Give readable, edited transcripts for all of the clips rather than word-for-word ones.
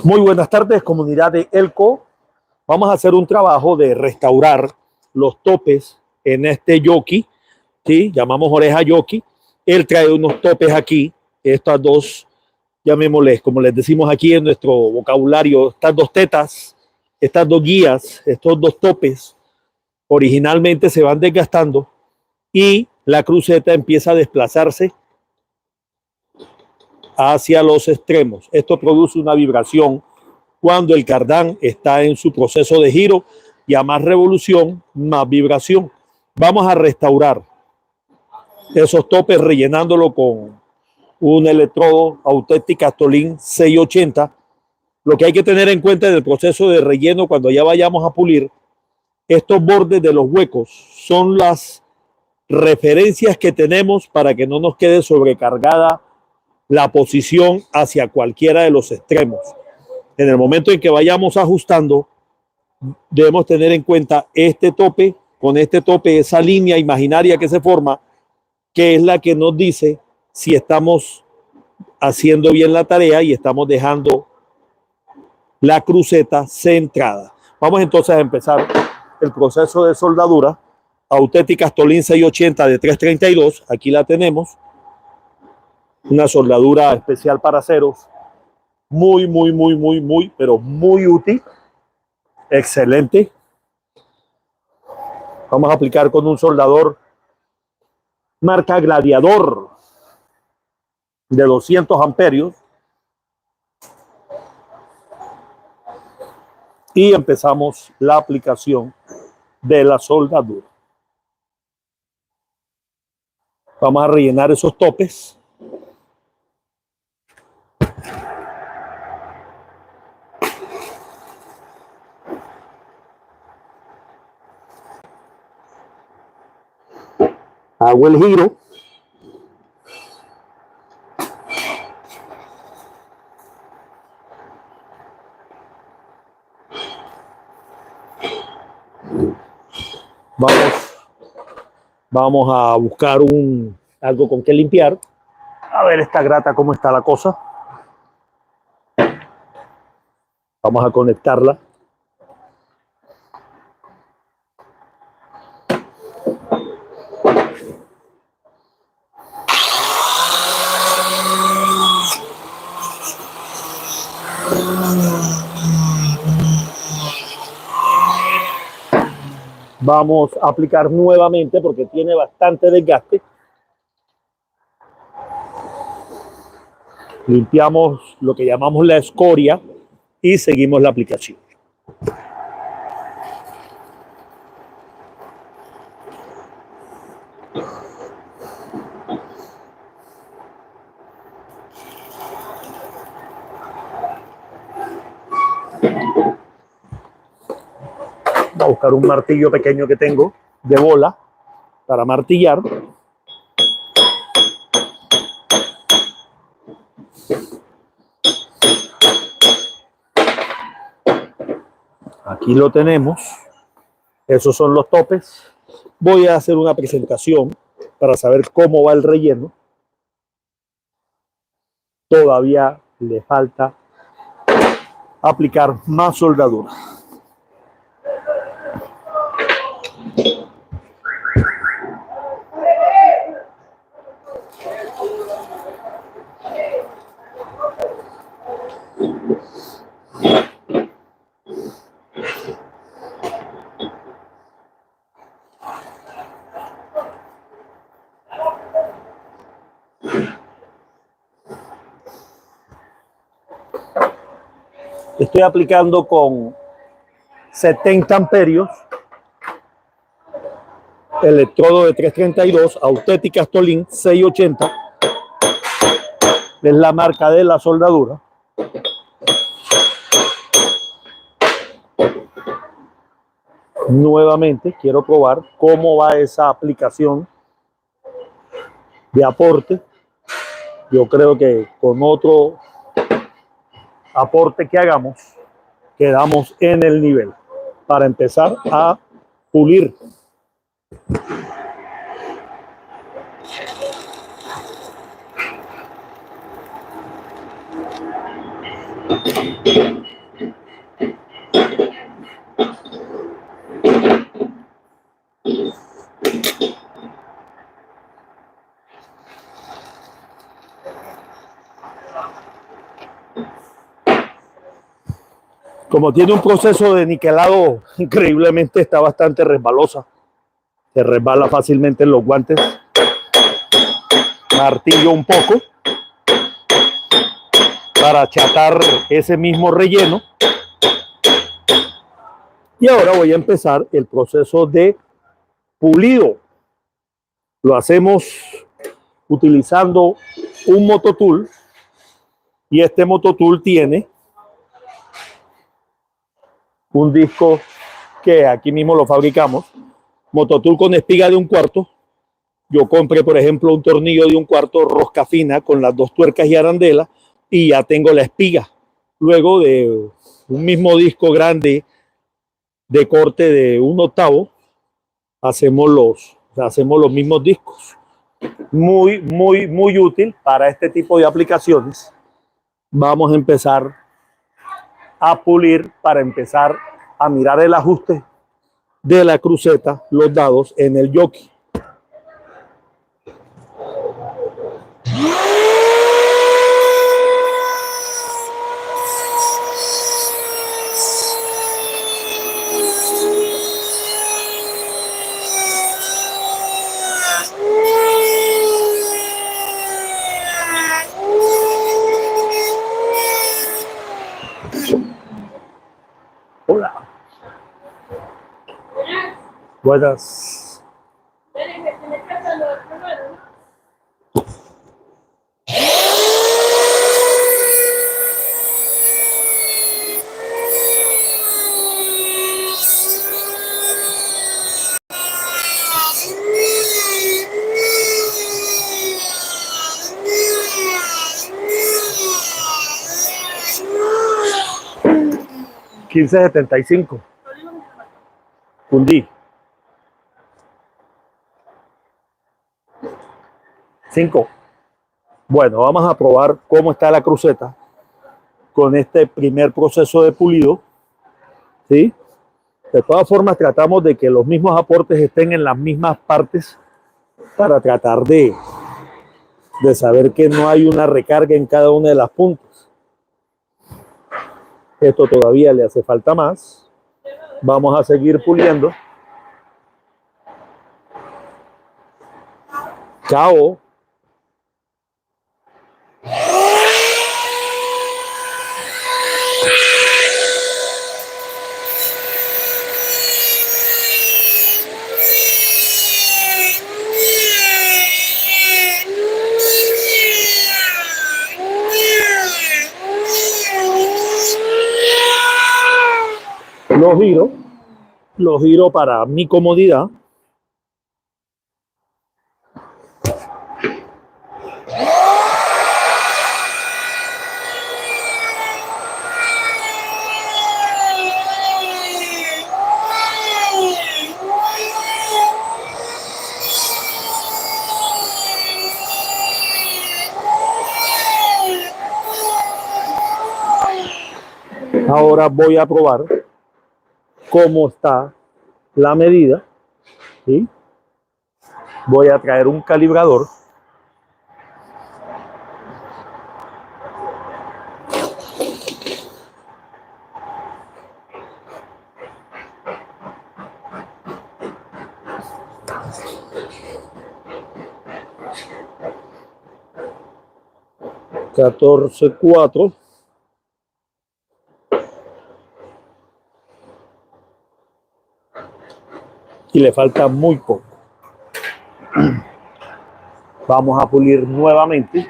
Muy buenas tardes, comunidad de Elco. Vamos a hacer un trabajo de restaurar los topes en este jockey, ¿sí? Llamamos oreja jockey. Él trae unos topes aquí, estas dos, llamémosles, como les decimos aquí en nuestro vocabulario, estas dos tetas, estas dos guías, estos dos topes, originalmente se van desgastando y la cruceta empieza a desplazarse hacia los extremos. Esto produce una vibración cuando el cardán está en su proceso de giro, y a más revolución, más vibración. Vamos a restaurar esos topes rellenándolo con un electrodo Authentiq Astolin 680. Lo que hay que tener en cuenta en el proceso de relleno cuando ya vayamos a pulir, estos bordes de los huecos son las referencias que tenemos para que no nos quede sobrecargada la posición hacia cualquiera de los extremos. En el momento en que vayamos ajustando, debemos tener en cuenta este tope, con este tope, esa línea imaginaria que se forma, que es la que nos dice si estamos haciendo bien la tarea y estamos dejando la cruceta centrada. Vamos entonces a empezar el proceso de soldadura. Authentiq Astolin 680 de 332, aquí la tenemos. Una soldadura especial para aceros. Muy, pero muy útil. Excelente. Vamos a aplicar con un soldador marca Gladiador de 200 amperios. Y empezamos la aplicación de la soldadura. Vamos a rellenar esos topes. Hago el giro. Vamos a buscar algo con que limpiar. A ver esta grata cómo está la cosa. Vamos a conectarla. Vamos a aplicar nuevamente porque tiene bastante desgaste. Limpiamos lo que llamamos la escoria y seguimos la aplicación. Voy a buscar un martillo pequeño que tengo de bola para martillar. Aquí lo tenemos. Esos son los topes. Voy a hacer una presentación para saber cómo va el relleno. Todavía le falta aplicar más soldadura. Estoy aplicando con 70 amperios, electrodo de 332, Authentiq Astolin 680, es la marca de la soldadura. Nuevamente quiero probar cómo va esa aplicación de aporte. Yo creo que con otro aporte que hagamos, quedamos en el nivel para empezar a pulir. Como tiene un proceso de niquelado, increíblemente está bastante resbalosa. Se resbala fácilmente en los guantes. Martillo un poco para achatar ese mismo relleno. Y ahora voy a empezar el proceso de pulido. Lo hacemos utilizando un mototool, y este mototool tiene un disco que aquí mismo lo fabricamos, mototool con espiga de 1/4. Yo compré, por ejemplo, un tornillo de 1/4 rosca fina con las 2 tuercas y arandela, y ya tengo la espiga. Luego de un mismo disco grande de corte de 1/8, hacemos los mismos discos. Muy útil para este tipo de aplicaciones. Vamos a empezar a pulir para empezar a mirar el ajuste de la cruceta, los dados en el jockey. Hola. Buenas. 1575. Cundí. 5. Bueno, vamos a probar cómo está la cruceta con este primer proceso de pulido. ¿Sí? De todas formas, tratamos de que los mismos aportes estén en las mismas partes para tratar de saber que no hay una recarga en cada una de las puntas. Esto todavía le hace falta más. Vamos a seguir puliendo. Chao. Los giro para mi comodidad. Ahora voy a probar cómo está la medida. ¿Sí? Voy a traer un calibrador. $14.4. Y le falta muy poco. Vamos a pulir nuevamente.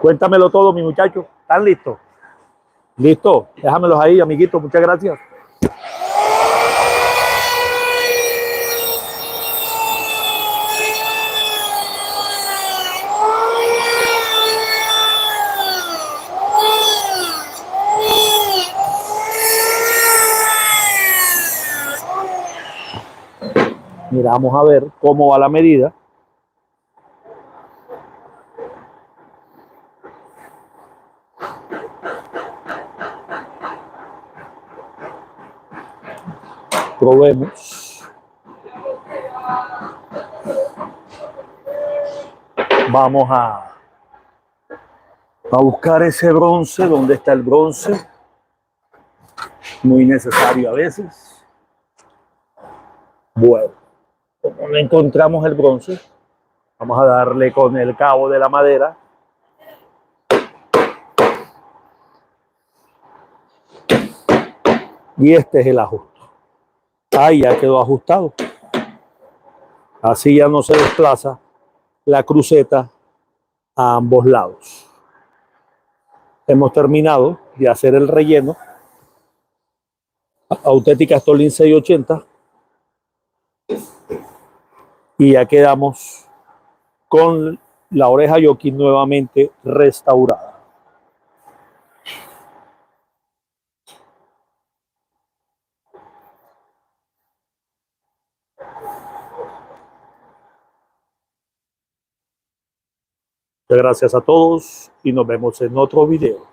Cuéntamelo todo, mi muchacho. ¿Están listos? ¿Listo? Déjamelos ahí, amiguitos. Muchas gracias. Miramos a ver cómo va la medida. Probemos. Vamos a buscar ese bronce. ¿Dónde está el bronce? Muy necesario a veces. Bueno, como no encontramos el bronce, vamos a darle con el cabo de la madera. Y este es el ajuste. Ahí ya quedó ajustado. Así ya no se desplaza la cruceta a ambos lados. Hemos terminado de hacer el relleno. Auténtica Stolin 680. Y ya quedamos con la oreja Yoki nuevamente restaurada. Muchas gracias a todos y nos vemos en otro video.